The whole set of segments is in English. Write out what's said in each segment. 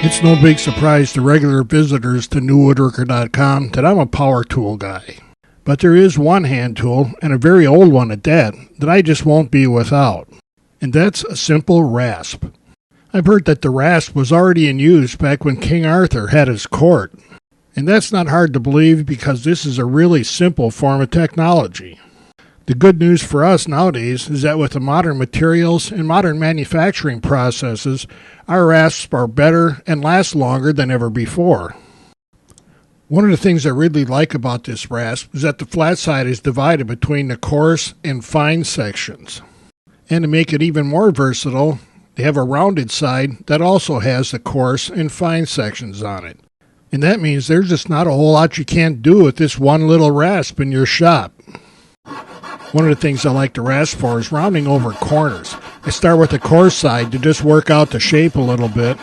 It's no big surprise to regular visitors to newwoodworker.com that I'm a power tool guy. But there is one hand tool, and a very old one at that I just won't be without. And that's a simple rasp. I've heard that the rasp was already in use back when King Arthur had his court. And that's not hard to believe because this is a really simple form of technology. The good news for us nowadays is that with the modern materials and modern manufacturing processes, our rasps are better and last longer than ever before. One of the things I really like about this rasp is that the flat side is divided between the coarse and fine sections. And to make it even more versatile, they have a rounded side that also has the coarse and fine sections on it. And that means there's just not a whole lot you can't do with this one little rasp in your shop. One of the things I like to rasp for is rounding over corners. I start with the coarse side to just work out the shape a little bit,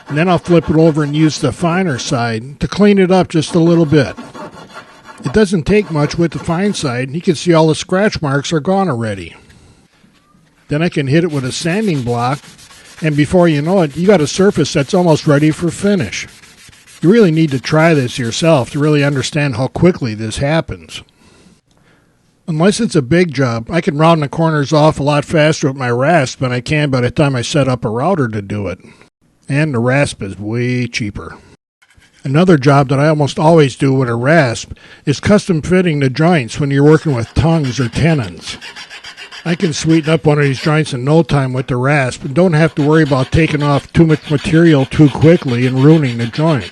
and then I'll flip it over and use the finer side to clean it up just a little bit. It doesn't take much with the fine side. You can see all the scratch marks are gone already. Then I can hit it with a sanding block, and before you know it, you got a surface that's almost ready for finish. You really need to try this yourself to really understand how quickly this happens. Unless it's a big job, I can round the corners off a lot faster with my rasp than I can by the time I set up a router to do it. And the rasp is way cheaper. Another job that I almost always do with a rasp is custom fitting the joints when you're working with tongues or tenons. I can sweeten up one of these joints in no time with the rasp and don't have to worry about taking off too much material too quickly and ruining the joint.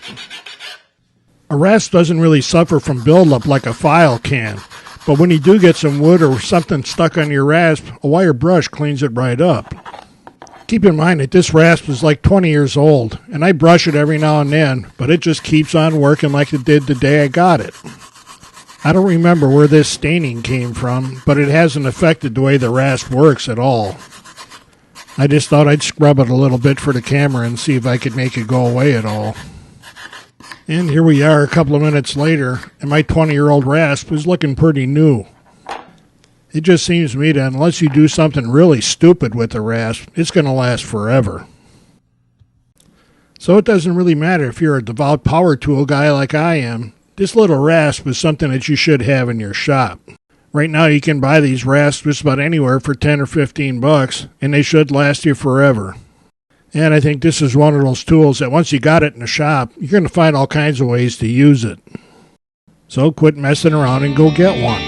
A rasp doesn't really suffer from buildup like a file can, but when you do get some wood or something stuck on your rasp, a wire brush cleans it right up. Keep in mind that this rasp is like 20 years old, and I brush it every now and then, but it just keeps on working like it did the day I got it. I don't remember where this staining came from, but it hasn't affected the way the rasp works at all. I just thought I'd scrub it a little bit for the camera and see if I could make it go away at all. And here we are a couple of minutes later, and my 20-year-old rasp is looking pretty new. It just seems to me that unless you do something really stupid with the rasp, it's going to last forever. So it doesn't really matter if you're a devout power tool guy like I am. This little rasp is something that you should have in your shop. Right now you can buy these rasps just about anywhere for $10 or $15, and they should last you forever. And I think this is one of those tools that once you got it in the shop, you're going to find all kinds of ways to use it. So quit messing around and go get one.